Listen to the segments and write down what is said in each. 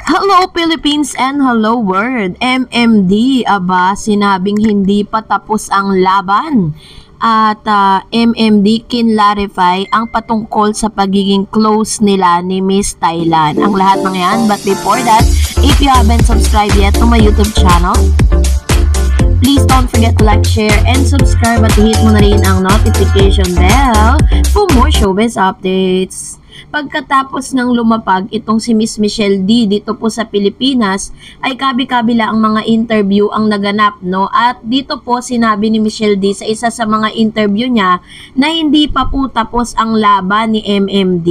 Hello Philippines and hello world. MMD, aba, sinabing hindi pa tapos ang laban. At MMD kinlarify ang patungkol sa pagiging close nila ni Miss Thailand. Ang lahat ng yan, but before that, if you haven't subscribed yet to my YouTube channel, please don't forget to like, share, and subscribe at hit mo na rin ang notification bell for more showbiz updates. Pagkatapos ng lumapag itong si Miss Michelle D dito po sa Pilipinas, ay kabi-kabila ang mga interview ang naganap, no? At dito po sinabi ni Michelle D sa isa sa mga interview niya na hindi pa po tapos ang laban ni MMD.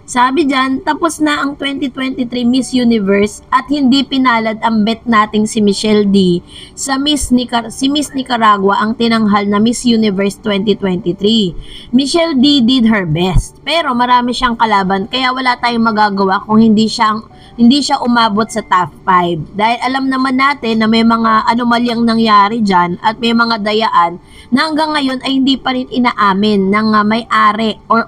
Sabi dyan, tapos na ang 2023 Miss Universe at hindi pinalad ang bet nating si Michelle D sa Miss Nicaragua ang tinanghal na Miss Universe 2023. Michelle D did her best, pero marami siyang kalaban kaya wala tayong magagawa kung hindi siya umabot sa top 5. Dahil alam naman natin na may mga anomalyang nangyari dyan at may mga dayaan na hanggang ngayon ay hindi pa rin inaamin ng may-ari or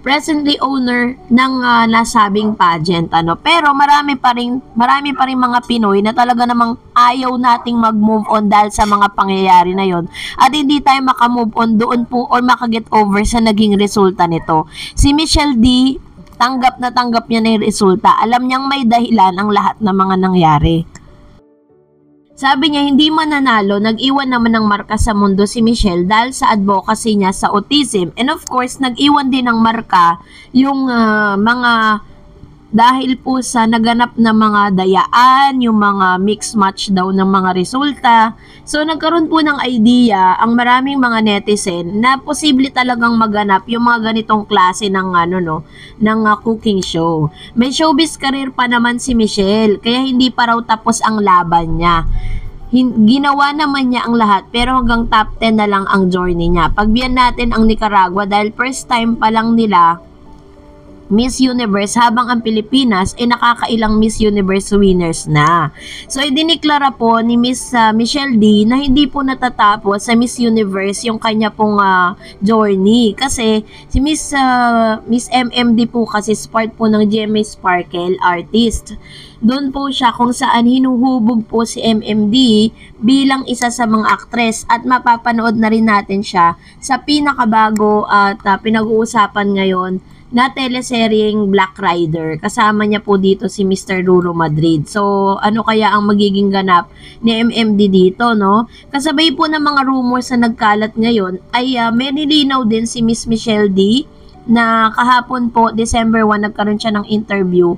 presently owner ng nasabing pageant, pero marami pa rin mga Pinoy na talaga namang ayaw nating mag-move on dahil sa mga pangyayari na yon at hindi tayo maka-move on doon po or maka-get over sa naging resulta nito. Si Michelle D, tanggap niya na yung resulta. Alam niyang may dahilan ang lahat ng mga nangyari. Sabi niya, hindi mananalo, nag-iwan naman ng marka sa mundo si Michelle dahil sa advocacy niya sa autism. And of course, nag-iwan din ng marka yung mga dahil po sa naganap na mga dayaan, yung mga mix match daw ng mga resulta. So nagkaroon po ng idea ang maraming mga netizen na posible talagang maganap yung mga ganitong klase ng cooking show. May showbiz career pa naman si Michelle, kaya hindi pa raw tapos ang laban niya. Ginawa naman niya ang lahat pero hanggang top 10 na lang ang journey niya. Pagbiyan natin ang Nicaragua dahil first time pa lang nila Miss Universe habang ang Pilipinas ay nakakailang Miss Universe winners na. So idiniklara po ni Miss Michelle D na hindi po natatapos sa Miss Universe yung kanya pong journey kasi si Miss MMD po kasi part po ng GMA Sparkle artist. Doon po siya kung saan hinuhubog po si MMD bilang isa sa mga aktres at mapapanood na rin natin siya sa pinakabago at pinag-uusapan ngayon na teleseryeng Black Rider. Kasama niya po dito si Mr. Ruro Madrid. So, ano kaya ang magiging ganap ni MMD dito, no? Kasabay po ng mga rumors na nagkalat ngayon ay may nilinaw din si Miss Michelle D na kahapon po, December 1, nagkaroon siya ng interview.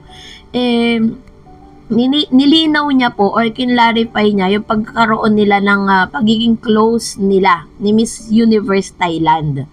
Nilinaw niya po or kinlarify niya yung pagkakaroon nila ng pagiging close nila ni Miss Universe Thailand.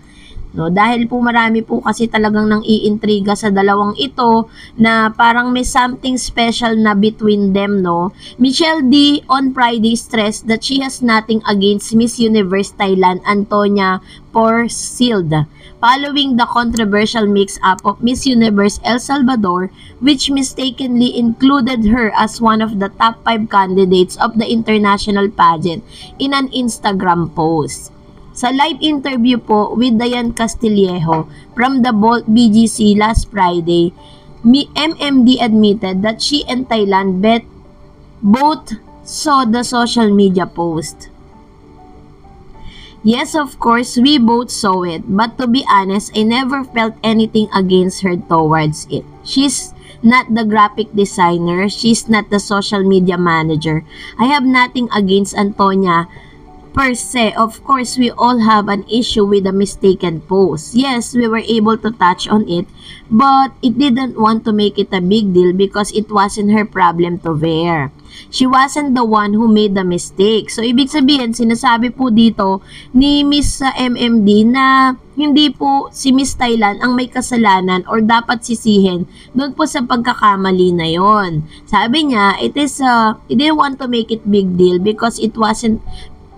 No, dahil po marami po kasi talagang nang iintriga sa dalawang ito na parang may something special na between them, no. Michelle D on Friday stressed that she has nothing against Miss Universe Thailand Antonia Porcilde following the controversial mix-up of Miss Universe El Salvador, which mistakenly included her as one of the top 5 candidates of the international pageant in an Instagram post. Sa live interview po with Dayan Castillejo from the Bolt BGC last Friday, MMD admitted that she and Thailand both saw the social media post. Yes, of course, we both saw it, but to be honest, I never felt anything against her towards it. She's not the graphic designer, she's not the social media manager. I have nothing against Antonia per se. Of course, we all have an issue with a mistaken post. Yes, we were able to touch on it, but it didn't want to make it a big deal because it wasn't her problem to bear. She wasn't the one who made the mistake. So, ibig sabihin, sinasabi po dito ni Miss MMD na hindi po si Miss Thailand ang may kasalanan or dapat sisihin doon po sa pagkakamali na yon. Sabi niya, it didn't want to make it big deal because it wasn't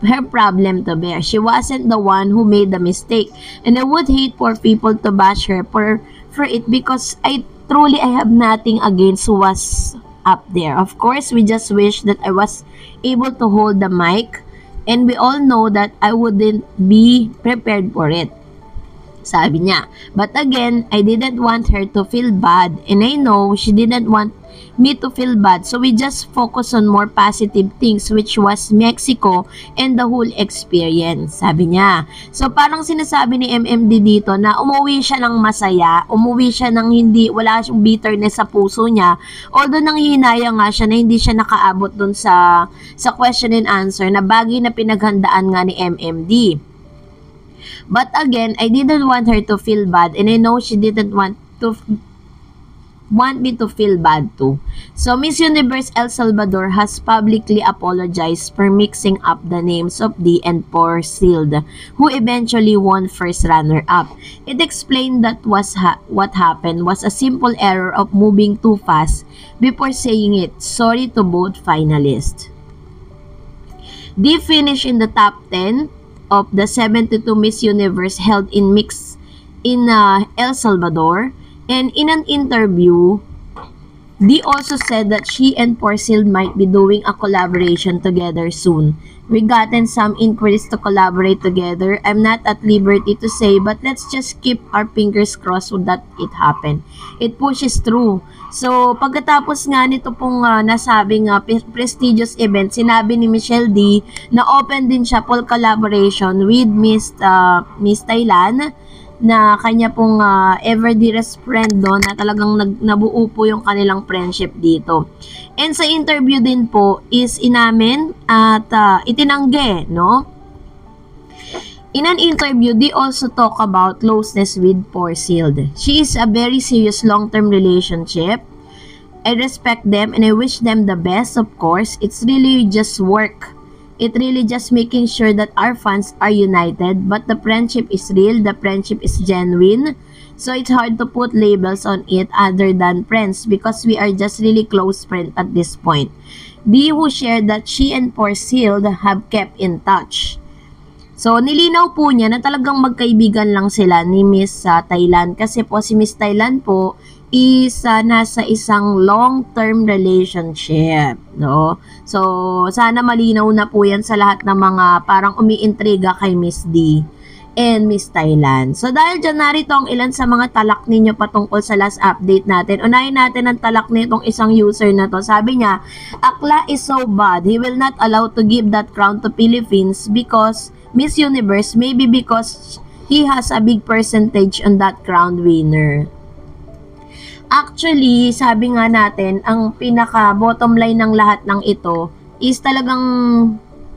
her problem to bear. She wasn't the one who made the mistake. And I would hate for people to bash her for it because I have nothing against who was up there. Of course, we just wish that I was able to hold the mic and we all know that I wouldn't be prepared for it. Sabi niya. But again, I didn't want her to feel bad and I know she didn't want me to feel bad. So we just focus on more positive things which was Mexico and the whole experience. Sabi niya. So parang sinasabi ni MMD dito na umuwi siya ng masaya, umuwi siya ng hindi, wala siyang bitterness sa puso niya. Although nanghihinayang nga siya na hindi siya nakaabot dun sa question and answer na bagay na pinaghandaan nga ni MMD. But again, I didn't want her to feel bad and I know she didn't want me to feel bad too. So Miss Universe El Salvador has publicly apologized for mixing up the names of Dee and Porcilde, who eventually won first runner-up. It explained that what happened was a simple error of moving too fast before saying it. Sorry to both finalists. Dee finished in the top 10 of the 72 Miss Universe held in El Salvador. And in an interview, Dee also said that she and Porcilde might be doing a collaboration together soon. We gotten some inquiries to collaborate together. I'm not at liberty to say, but let's just keep our fingers crossed that it happen. It pushes through. So, pagkatapos nga nito pong nasabing prestigious event, sinabi ni Michelle Dee na open din siya for collaboration with Miss Thailand, na kanya pong ever dearest friend doon, na talagang nabuo po yung kanilang friendship dito. And sa interview din po is inamin at itinanggi, no? In an interview, they also talk about closeness with Porcilde. She is a very serious long-term relationship. I respect them and I wish them the best, of course. It's really just work. It really just making sure that our fans are united, but the friendship is real, the friendship is genuine. So it's hard to put labels on it other than friends because we are just really close friends at this point. Dee who shared that she and Porcilde have kept in touch. So, nilinaw po niya na talagang magkaibigan lang sila ni Miss Thailand kasi po si Miss Thailand po is nasa isang long-term relationship, no? So, sana malinaw na po yan sa lahat ng mga parang umiintriga kay Miss Dee and Miss Thailand. So, dahil dyan narito ang ilan sa mga talak ninyo patungkol sa last update natin. Unahin natin ang talak nitong isang user na to. Sabi niya, Akla is so bad. He will not allow to give that crown to Philippines because Miss Universe, maybe because he has a big percentage on that crown winner. Actually, sabi nga natin, ang pinaka bottom line ng lahat ng ito is talagang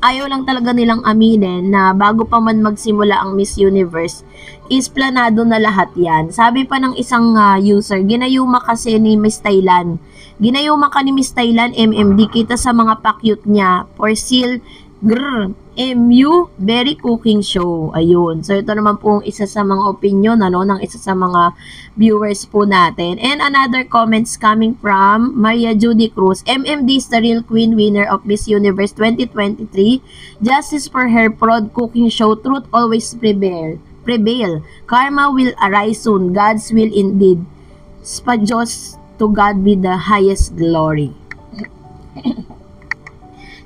ayaw lang talaga nilang aminin na bago pa man magsimula ang Miss Universe is planado na lahat yan. Sabi pa ng isang user, ginayuma kasi ni Miss Thailand. Ginayuma ka ni Miss Thailand, MMD, kita sa mga pakyut niya. Porcilde, MU, very cooking show. Ayun. So, ito naman po isa sa mga opinion, ng isa sa mga viewers po natin. And another comments coming from Maria Judy Cruz. MMD is the real queen winner of Miss Universe 2023. Justice for her prod cooking show. Truth always prevail. Karma will arise soon. God's will indeed. Spadjos to God be the highest glory.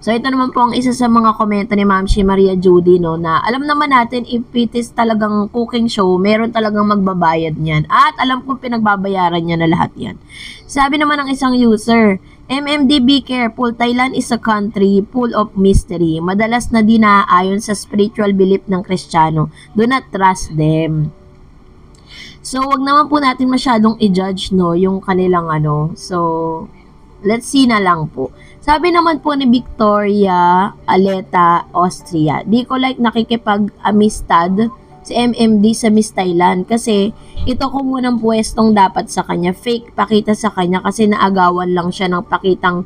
So, ito naman po ang isa sa mga komento ni Ma'am si Maria Judy, no, na alam naman natin if it is talagang cooking show, meron talagang magbabayad niyan. At alam kong pinagbabayaran niya na lahat yan. Sabi naman ng isang user, MMD, be careful. Thailand is a country full of mystery. Madalas na dinaayon sa spiritual belief ng Kristiyano. Do not trust them. So, wag naman po natin masyadong i-judge, no, yung kanilang So, let's see na lang po. Sabi naman po ni Victoria Aleta, Austria, di ko like nakikipag-amistad si MMD sa Miss Thailand kasi ito ko munang pwestong dapat sa kanya. Fake pakita sa kanya kasi naagawan lang siya ng pakitang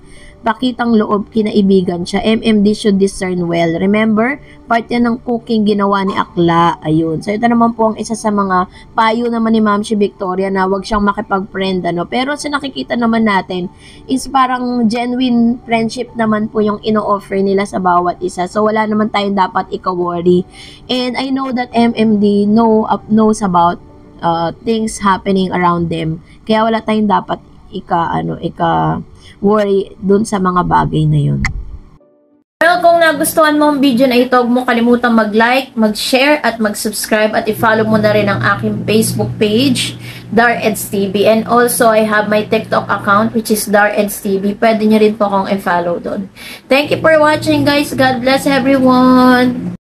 loob, kinaibigan siya. MMD should discern well. Remember, part yan ng cooking ginawa ni Akla. Ayun. So, ito naman po ang isa sa mga payo naman ni Ma'am si Victoria na wag siyang makipag-friend, Pero sa nakikita naman natin is parang genuine friendship naman po yung ino-offer nila sa bawat isa. So, wala naman tayong dapat ika-worry. And I know that MMD knows about things happening around them. Kaya wala tayong dapat ika-worry dun sa mga bagay na yun. Well, kung nagustuhan mo ang video na ito, huwag mo kalimutan mag-like, mag-share, at mag-subscribe, at i-follow mo na rin ang aking Facebook page, Dareds TV. And also, I have my TikTok account, which is Dareds TV. Pwede nyo rin po akong i-follow doon. Thank you for watching, guys. God bless everyone!